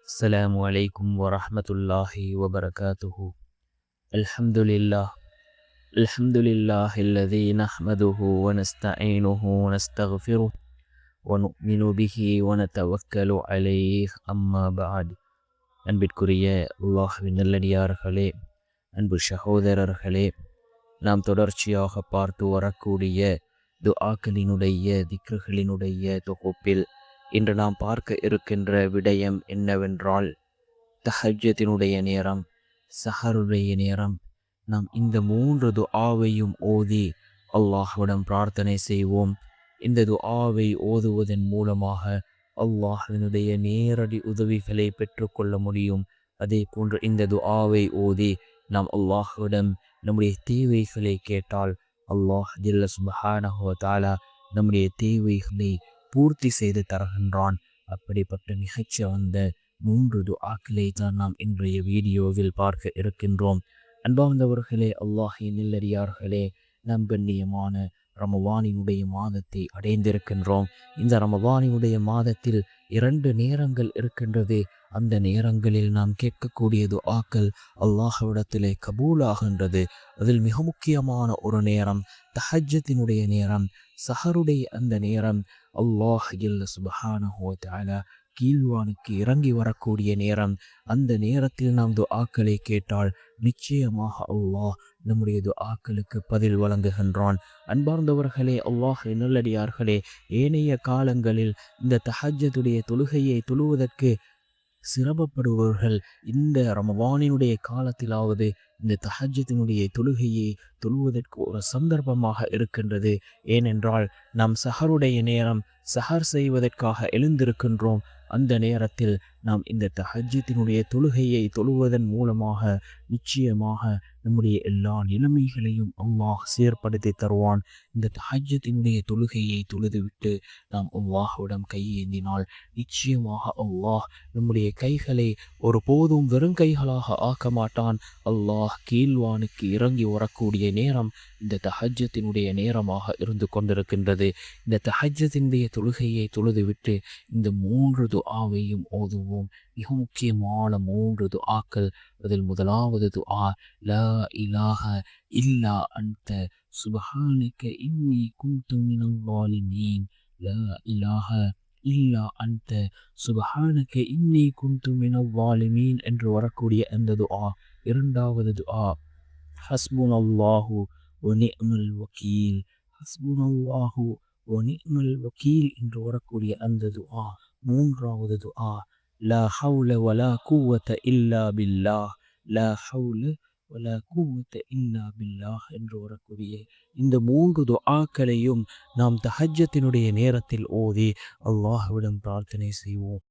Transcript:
السلام عليكم ورحمة الله وبركاته. الحمد لله. الحمد لله الذي نحمده ونستعينه ونستغفره ونؤمن به ونتوكل عليه أما بعد. அன்பிற்குரிய அல்லாஹ்வின் நல்லடியார்களே, அன்பு சகோதரர்களே, நாம் தொடர்ச்சியாக பார்த்து வரக்கூடிய துஆக்களினுடைய திக்ருகளினுடைய தொகுப்பில் இன்று நாம் பார்க்க இருக்கின்ற விடயம் என்னவென்றால், தஹஜ்ஜத்தினுடைய நேரம், சஹருடைய நேரம். நாம் இந்த 3 துஆவையும் ஓதி அல்லாஹ்விடம் பிரார்த்தனை செய்வோம். இந்த துஆவை ஓதுவதன் மூலமாக அல்லாஹ்வினுடைய நேரடி உதவிகளை பெற்றுக்கொள்ள முடியும். அதே போன்று இந்த துஆவை ஓதி நாம் அல்லாஹ்விடம் நம்முடைய தேவைகளை கேட்டால் அல்லாஹ் ஜல்ல சுப்ஹானஹு வ தஆலா நம்முடைய தேவைகளை பூர்த்தி செய்து தருகின்றான். அப்படிப்பட்ட நிகழ்ச்சி வந்த 3 துஆக்களை தான் நாம் இன்றைய வீடியோவில் பார்க்க இருக்கின்றோம். அன்பார்ந்தவர்களே, அல்லாஹின் நல்லடியார்களே, நாம் கண்ணியமான ரமலானினுடைய மாதத்தை அடைந்திருக்கின்றோம். இந்த ரமலானினுடைய மாதத்தில் 2 நேரங்கள் இருக்கின்றது. அந்த நேரங்களில் நாம் கேட்கக்கூடிய துஆக்கள் அல்லாஹ்விடத்திலே கபூலாகின்றது. அதில் மிக முக்கியமான ஒரு நேரம் தஹஜ்ஜத்தினுடைய நேரம், சஹருடைய அந்த நேரம். அல்லாஹ் ஜல்ல சுப்ஹானஹு வ தஆலா கீழ்வானுக்கு இறங்கி வரக்கூடிய நேரம். அந்த நேரத்தில் நாம் துஆக்களை கேட்டால் நிச்சயமாக அல்லாஹ் நம்முடைய துஆக்களுக்கு பதில் வழங்குகின்றான். அன்பார்ந்தவர்களே, அல்லாஹ் நல்லடியார்களே, ஏனைய காலங்களில் இந்த தஹஜ்ஜத்துடைய தொழுகையை தொழுவதற்கு சிரமப்படுபவர்கள் இந்த ரமலானினுடைய காலத்திலாவது இந்த தஹஜ்ஜத்தினுடைய தொழுகையை தொழுவதற்கு ஒரு சந்தர்ப்பமாக இருக்கின்றது. ஏனென்றால் நாம் சஹருடைய நேரம், சஹர் செய்வதற்காக எழுந்திருக்கின்றோம். அந்த நேரத்தில் நாம் இந்த தஹஜ்ஜத்தினுடைய தொழுகையை தொழுவதன் மூலமாக நிச்சயமாக நம்முடைய எல்லா நிலைமைகளையும் அல்லாஹ் சீர்படுத்தி தருவான். இந்த தஹஜ்ஜத்தினுடைய தொழுகையை தொழுதுவிட்டு நாம் அல்லாஹ்விடம் கையேந்தினால் நிச்சயமாக அல்லாஹ் நம்முடைய கைகளை ஒரு போதும் வெறும் கைகளாக ஆக்க மாட்டான். அல்லாஹ் கீழ்வானுக்கு இறங்கி வரக்கூடிய நேரம் இந்த தஹஜ்ஜத்தினுடைய நேரமாக இருந்து கொண்டிருக்கின்றது. இந்த தஹஜ்ஜத்தினுடைய தொழுகையை தொழுதுவிட்டு இந்த 3 துஆவையும் ஓதுவோம். மிக முக்கியமான 3 துஆக்கள். அதில் முதலாவது துஆ, லா இலாஹ இல்லா அன்த சுப்ஹானக இன்னி குன்து மினல் ஸாலிமீன். லா இலாஹ இல்லா அன்த சுப்ஹானக இன்னி குன்து மினல் ஸாலிமீன் என்று வரக்கூடிய அந்த துஆ. இரண்டாவது துஆ, ஹஸ்புனல்லாஹு வ நிஅமல் வக்கீல். ஹஸ்புனல்லாஹு வ நிஅமல் வக்கீல் என்று வரக்கூடிய அந்த துஆ. மூன்றாவது துஆ, லா ஹவுல வலா குவத இல்லா பில்லாஹ். லா ஹவுல வலா குவத இல்லா பில்லாஹ் என்று வரக்கூடிய இந்த 3 துஆக்களையும் நாம் தஹஜ்ஜத்தினுடைய நேரத்தில் ஓதி அல்லாஹ்விடம் பிரார்த்தனை செய்வோம்.